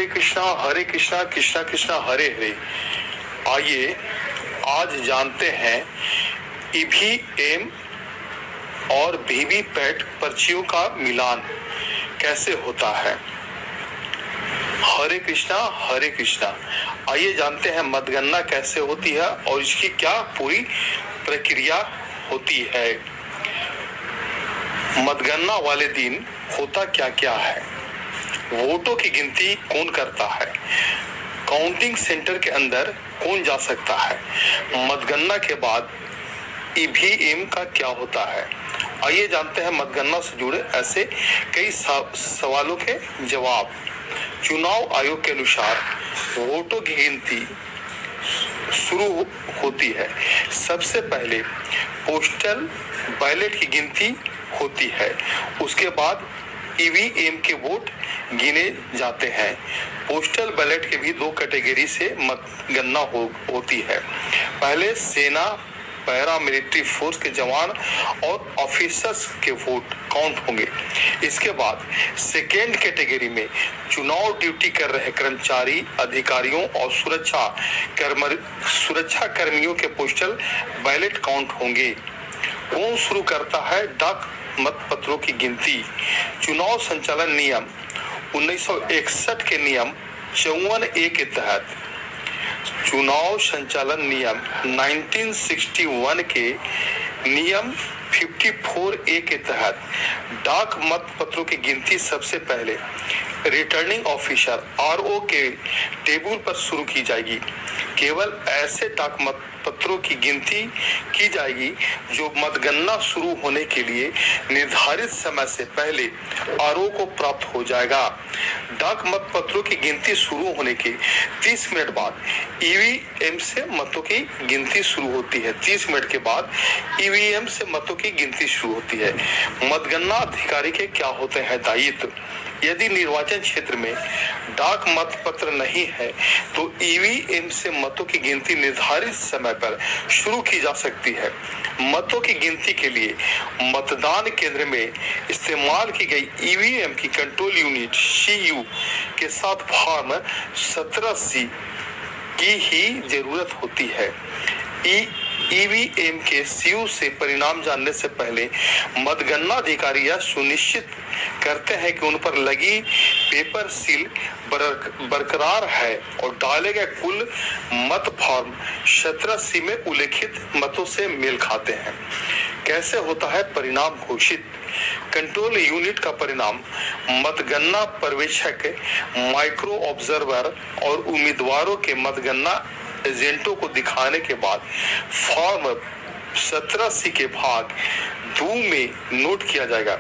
हरे कृष्णा कृष्णा कृष्णा हरे हरे। आइए आज जानते हैं ईवीएम और वीवीपैट पर्चियों का मिलान कैसे होता है। हरे कृष्णा। आइए जानते हैं मतगणना कैसे होती है और इसकी क्या पूरी प्रक्रिया होती है। मतगणना वाले दिन होता क्या क्या है। वोटों की गिनती कौन करता है। काउंटिंग सेंटर के अंदर कौन जा सकता है। मतगणना के बाद ईवीएम का क्या होता है। आइए जानते हैं मतगणना से जुड़े ऐसे कई सवालों के जवाब। चुनाव आयोग के अनुसार वोटों की गिनती शुरू होती है। सबसे पहले पोस्टल बैलेट की गिनती होती है। उसके बाद ईवीएम के वोट गिने जाते हैं। पोस्टल बैलेट के भी दो कैटेगरी से मतगणना होती है। पहले सेना पैरा मिलिट्री फोर्स के जवान और ऑफिसर्स के वोट काउंट होंगे। इसके बाद सेकेंड कैटेगरी में चुनाव ड्यूटी कर रहे कर्मचारी, अधिकारियों और सुरक्षा कर्मियों के पोस्टल बैलेट काउंट होंगे। कौन शुरू करता है डाक मतपत्रों की गिनती। चुनाव संचालन नियम 1961 के नियम 54A के तहत चुनाव संचालन नियम 1961 के नियम 54A के तहत डाक मतपत्रों की गिनती सबसे पहले रिटर्निंग ऑफिसर RO के टेबल पर शुरू की जाएगी। केवल ऐसे डाक मतपत्रों की गिनती की जाएगी जो मतगणना शुरू होने के लिए निर्धारित समय से पहले RO को प्राप्त हो जाएगा। डाक मतपत्रों की गिनती शुरू होने के 30 मिनट बाद ईवीएम से मतों की गिनती शुरू होती है। 30 मिनट के बाद ईवीएम से मतों की गिनती शुरू होती है। मतगणना अधिकारी के क्या होते हैं दायित्व। यदि निर्वाचन क्षेत्र में डाक मतपत्र नहीं है तो ईवीएम से मतों की गिनती निर्धारित समय पर शुरू की जा सकती है। मतों की गिनती के लिए मतदान केंद्र में इस्तेमाल की गई ईवीएम की कंट्रोल यूनिट CU के साथ फॉर्म 17C की ही जरूरत होती है। ईवीएम के CU से परिणाम जानने से पहले मतगणना अधिकारी यह सुनिश्चित करते हैं कि उन पर लगी पेपर सील बरकरार है और डाले गए कुल मत फॉर्म 17C में उल्लेखित मतों से मेल खाते हैं। कैसे होता है परिणाम घोषित। कंट्रोल यूनिट का परिणाम मतगणना पर्यवेक्षक, माइक्रो ऑब्जर्वर और उम्मीदवारों के मतगणना एजेंटों को दिखाने के बाद फॉर्म 17C के भाग 2 में नोट किया जाएगा।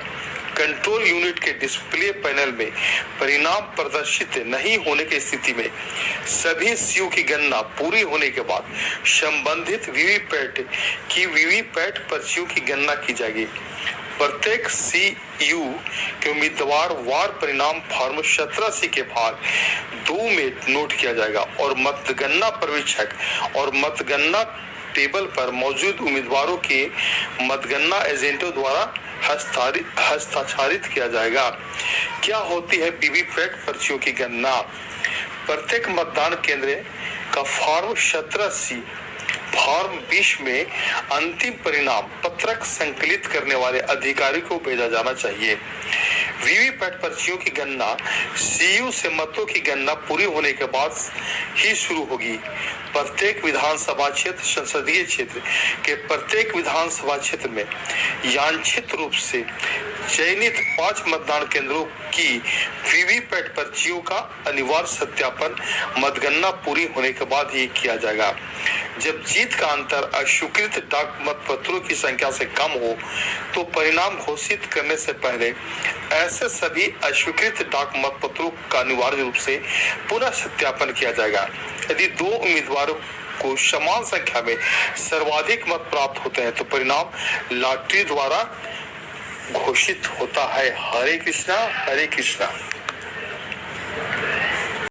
कंट्रोल यूनिट के डिस्प्ले पैनल में परिणाम प्रदर्शित नहीं होने की स्थिति में सभी CU की गणना पूरी होने के बाद संबंधित वीवीपैट पर्चियों की गणना की जाएगी। प्रत्येक CU के उम्मीदवार वार परिणाम फॉर्म 17C के भाग 2 में नोट किया जाएगा और मतगणना पर्यवेक्षक और मतगणना टेबल पर मौजूद उम्मीदवारों के मतगणना एजेंटों द्वारा हस्ताक्षरित किया जाएगा। क्या होती है वीवीपैट पर्चियों की गणना। प्रत्येक मतदान केंद्र का फॉर्म 17C फॉर्म 20 में अंतिम परिणाम पत्रक संकलित करने वाले अधिकारी को भेजा जाना चाहिए। वीवीपैट पर्चियों की गणना CU से मतों की गणना पूरी होने के बाद ही शुरू होगी। प्रत्येक विधानसभा क्षेत्र, संसदीय क्षेत्र के प्रत्येक विधानसभा क्षेत्र में यादृच्छिक रूप से चयनित 5 मतदान केंद्रों की वीवीपैट पर्चियों का अनिवार्य सत्यापन मतगणना पूरी होने के बाद ही किया जाएगा। जब जीत का अंतर अस्वीकृत डाक मतपत्रों की संख्या से कम हो तो परिणाम घोषित करने से पहले ऐसे सभी अस्वीकृत डाक मतपत्रों का अनिवार्य रूप से पुनः सत्यापन किया जाएगा। यदि 2 उम्मीदवारों को समान संख्या में सर्वाधिक मत प्राप्त होते हैं तो परिणाम लॉटरी द्वारा घोषित होता है। हरे कृष्णा।